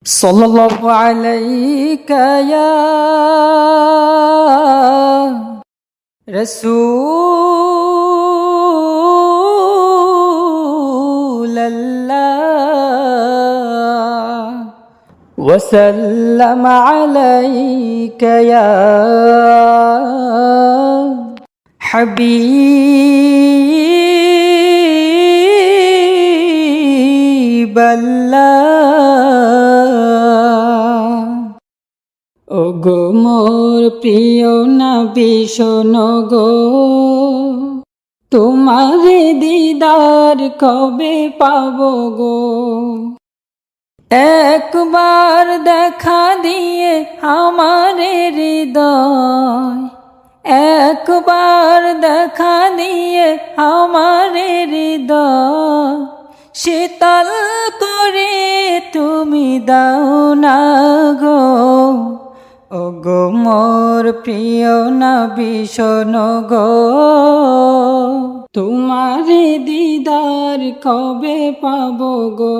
সাল্লাল্লাহু আলাইকা ইয়া রাসূলাল্লাহ ওয়া সাল্লামা আলাইকা ইয়া হাবিবাল্লাহ। ওগো মোর প্রিয় নবী শোনো গো, তোমারে দিদার কবে পাবো গো। একবার দেখা দিয়ে আমারে হৃদয়, একবার দেখা দিয়ে আমারে হৃদয় শীতল করে তুমি দাও না গো। ওগো মোর প্রিয় নবী শোনো গো, তোমারে দিদার কবে পাবো গো।